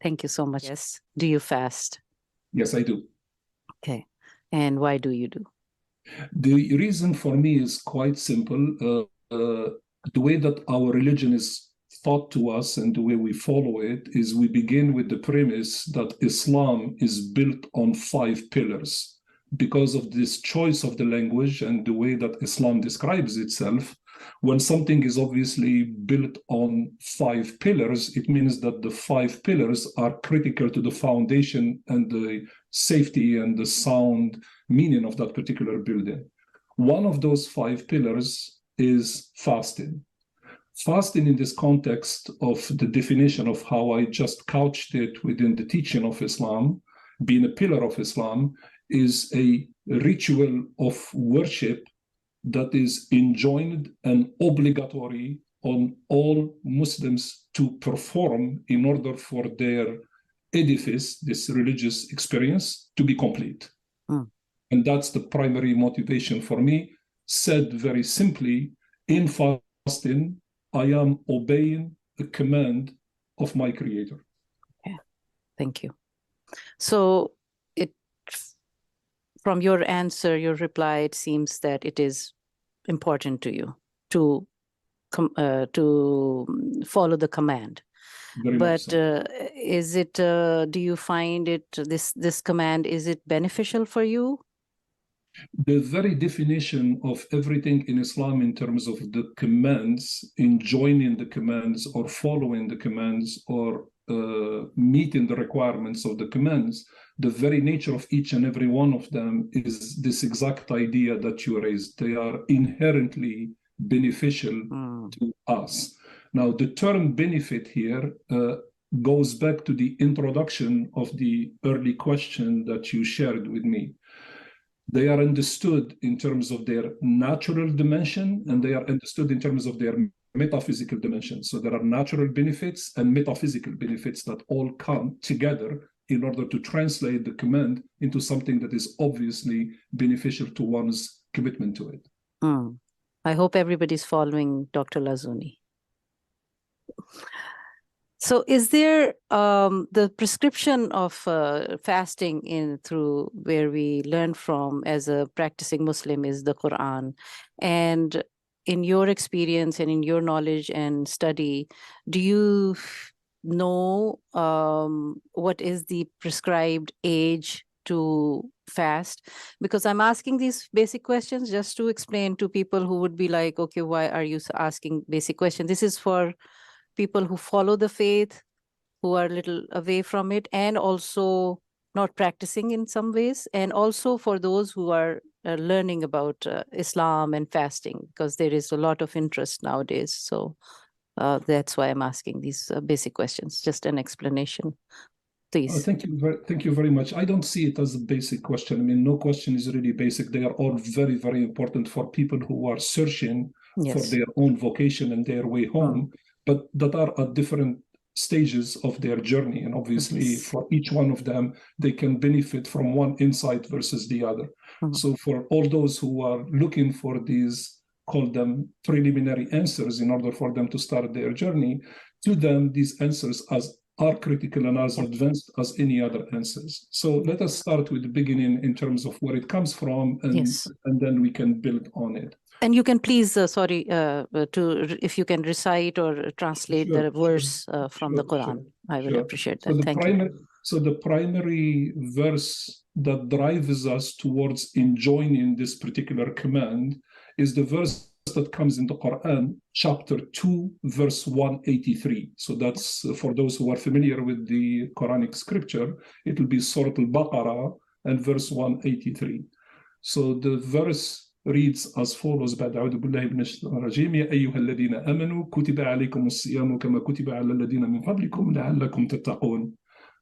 Thank you so much. Yes. Do you fast? Yes, I do. Okay. And why do you do? The reason for me is quite simple. The way that our religion is taught to us and the way we follow it is we begin with the premise that Islam is built on 5 pillars. Because of this choice of the language and the way that Islam describes itself, when something is obviously built on 5 pillars, it means that the 5 pillars are critical to the foundation and the safety and the sound meaning of that particular building. One of those 5 pillars is fasting. Fasting in this context of the definition of how I just couched it within the teaching of Islam, being a pillar of Islam, is a ritual of worship that is enjoined and obligatory on all Muslims to perform in order for their edifice, this religious experience, to be complete. And that's the primary motivation for me. Said very simply, in fasting, I am obeying the command of my Creator. Yeah, thank you. So from your answer, your reply, it seems that it is important to you to follow the command. Very much so. Is it? Do you find it this command? Is it beneficial for you? The very definition of everything in Islam in terms of the commands, enjoining the commands or following the commands or meeting the requirements of the commands, the very nature of each and every one of them is this exact idea that you raised. They are inherently beneficial to us. Now, the term benefit here goes back to the introduction of the early question that you shared with me. They are understood in terms of their natural dimension, and they are understood in terms of their metaphysical dimension. So there are natural benefits and metaphysical benefits that all come together in order to translate the command into something that is obviously beneficial to one's commitment to it. I hope everybody's following Dr. Lazzouni. So is there the prescription of fasting through where we learn from as a practicing Muslim is the Quran? And in your experience and in your knowledge and study, do you know what is the prescribed age to fast? Because I'm asking these basic questions just to explain to people who would be like, okay, why are you asking basic questions? This is for people who follow the faith, who are a little away from it, and also not practicing in some ways, and also for those who are learning about Islam and fasting, because there is a lot of interest nowadays. So that's why I'm asking these basic questions. Just an explanation, please. Thank you very much. I don't see it as a basic question. I mean, no question is really basic. They are all very, very important for people who are searching for their own vocation and their way home, but that are at different stages of their journey. And obviously, for each one of them, they can benefit from one insight versus the other. So for all those who are looking for these, call them preliminary answers in order for them to start their journey, to them, these answers are critical and as advanced as any other answers. So let us start with the beginning in terms of where it comes from, and then we can build on it. And you can please, if you can recite or translate the verse from the Quran, I will appreciate that. Thank you. So the primary verse that drives us towards enjoining this particular command is the verse that comes in the Quran, chapter 2, verse 183. So that's, for those who are familiar with the Quranic scripture, it will be Surah Al-Baqarah and verse 183. So the verse reads as follows: أعوذ بالله من الشيطان الرجيم يا أيها الذين آمنوا كتب عليكم الصيام كما كتب على الذين من قبلكم لعلكم تتقون.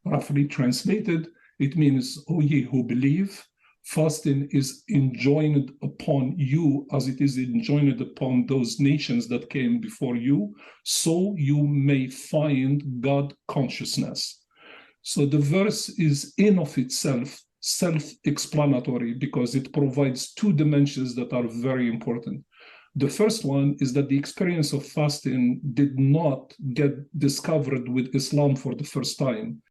Roughly translated, it means, O ye who believe, fasting is enjoined upon you as it is enjoined upon those nations that came before you, so you may find God consciousness. So the verse is in of itself self-explanatory because it provides 2 dimensions that are very important. The first one is that the experience of fasting did not get discovered with Islam for the first time.